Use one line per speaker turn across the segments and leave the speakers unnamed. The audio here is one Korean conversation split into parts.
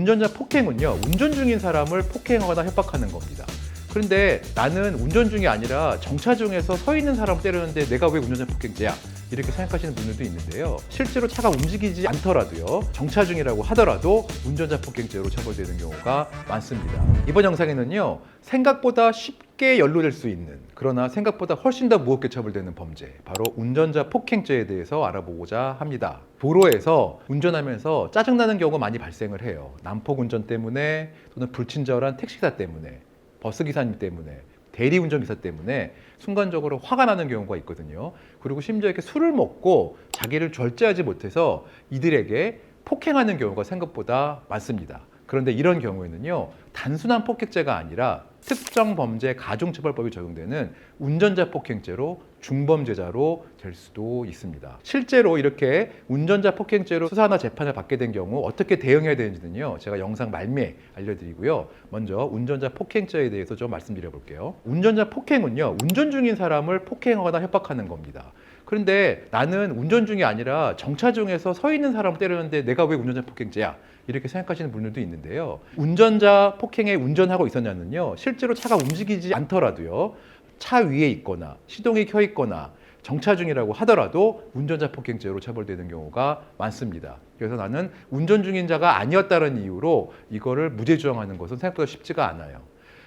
운전자 폭행은요, 운전 중인 사람을 폭행하거나 협박하는 겁니다. 그런데 나는 운전 중이 아니라 정차 중에서 서 있는 사람을 때리는데 내가 왜 운전자 폭행죄야? 이렇게 생각하시는 분들도 있는데요. 실제로 차가 움직이지 않더라도요, 정차 중이라고 하더라도 운전자 폭행죄로 처벌되는 경우가 많습니다. 이번 영상에는요, 생각보다 쉽게 연루될 수 있는, 그러나 생각보다 훨씬 더 무겁게 처벌되는 범죄, 바로 운전자 폭행죄에 대해서 알아보고자 합니다. 도로에서 운전하면서 짜증나는 경우가 많이 발생을 해요. 난폭 운전 때문에, 또는 불친절한 택시기사 때문에, 버스기사님 때문에, 대리운전기사 때문에 순간적으로 화가 나는 경우가 있거든요. 그리고 심지어 이렇게 술을 먹고 자기를 절제하지 못해서 이들에게 폭행하는 경우가 생각보다 많습니다. 그런데 이런 경우에는요, 단순한 폭행죄가 아니라 특정 범죄 가중처벌법이 적용되는 운전자 폭행죄로 중범죄자로 될 수도 있습니다. 실제로 이렇게 운전자 폭행죄로 수사나 재판을 받게 된 경우 어떻게 대응해야 되는지는요, 제가 영상 말미에 알려드리고요. 먼저 운전자 폭행죄에 대해서 좀 말씀드려 볼게요. 운전자 폭행은요, 운전 중인 사람을 폭행하거나 협박하는 겁니다. 그런데 나는 운전 중이 아니라 정차 중에서 서 있는 사람을 때리는데 내가 왜 운전자 폭행죄야? 이렇게 생각하시는 분들도 있는데요. 운전자 폭행에 운전하고 있었냐면요, 실제로 차가 움직이지 않더라도요, 차 위에 있거나 시동이 켜 있거나 정차 중이라고 하더라도 운전자 폭행죄로 처벌되는 경우가 많습니다. 그래서 나는 운전 중인 자가 아니었다는 이유로 이거를 무죄 주장하는 것은 생각보다 쉽지가 않아요.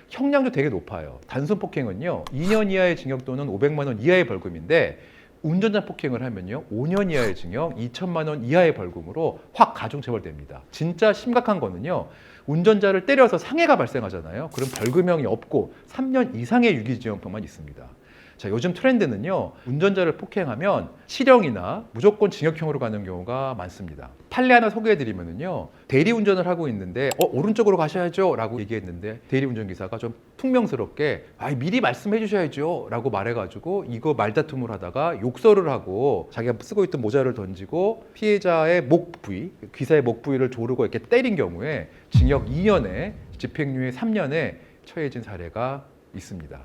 형량도 되게 높아요. 단순 폭행은요, 2년 이하의 징역 또는 500만 원 이하의 벌금인데, 운전자 폭행을 하면요, 5년 이하의 징역, 2천만 원 이하의 벌금으로 확 가중처벌됩니다. 진짜 심각한 거는요, 운전자를 때려서 상해가 발생하잖아요. 그럼 벌금형이 없고 3년 이상의 유기징역형만 있습니다. 자, 요즘 트렌드는요, 운전자를 폭행하면 실형이나 무조건 징역형으로 가는 경우가 많습니다. 판례 하나 소개해드리면요, 대리운전을 하고 있는데 오른쪽으로 가셔야죠 라고 얘기했는데, 대리운전기사가 좀 퉁명스럽게 미리 말씀해 주셔야죠 라고 말해가지고 이거 말다툼을 하다가 욕설을 하고 자기가 쓰고 있던 모자를 던지고 피해자의 목 부위, 기사의 목 부위를 조르고 이렇게 때린 경우에 징역 2년에 집행유예 3년에 처해진 사례가 있습니다.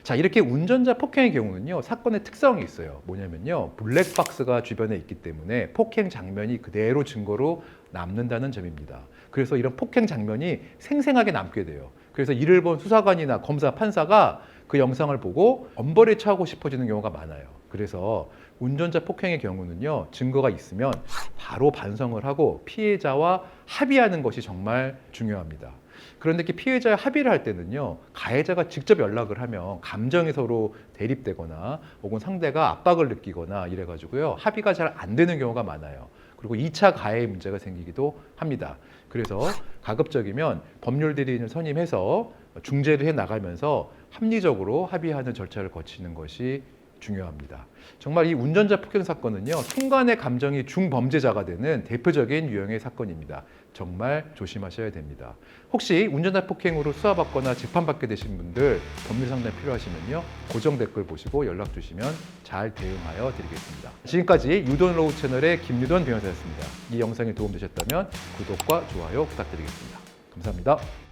자, 이렇게 운전자 폭행의 경우는요, 사건의 특성이 있어요. 뭐냐면요, 블랙박스가 주변에 있기 때문에 폭행 장면이 그대로 증거로 남는다는 점입니다. 그래서 이런 폭행 장면이 생생하게 남게 돼요. 그래서 이를 본 수사관이나 검사, 판사가 그 영상을 보고 엄벌에 처하고 싶어지는 경우가 많아요. 그래서 운전자 폭행의 경우는요, 증거가 있으면 바로 반성을 하고 피해자와 합의하는 것이 정말 중요합니다. 그런데 이렇게 피해자와 합의를 할 때는요, 가해자가 직접 연락을 하면 감정이 서로 대립되거나 혹은 상대가 압박을 느끼거나 이래가지고요, 합의가 잘 안 되는 경우가 많아요. 그리고 2차 가해 문제가 생기기도 합니다. 그래서 가급적이면 법률 대리인을 선임해서 중재를 해 나가면서 합리적으로 합의하는 절차를 거치는 것이 중요합니다. 정말 이 운전자 폭행 사건은요, 순간의 감정이 중범죄자가 되는 대표적인 유형의 사건입니다. 정말 조심하셔야 됩니다. 혹시 운전자 폭행으로 수사받거나 재판받게 되신 분들 법률 상담 필요하시면요, 고정 댓글 보시고 연락 주시면 잘 대응하여 드리겠습니다. 지금까지 유돈로우 채널의 김유돈 변호사였습니다. 이 영상이 도움되셨다면 구독과 좋아요 부탁드리겠습니다. 감사합니다.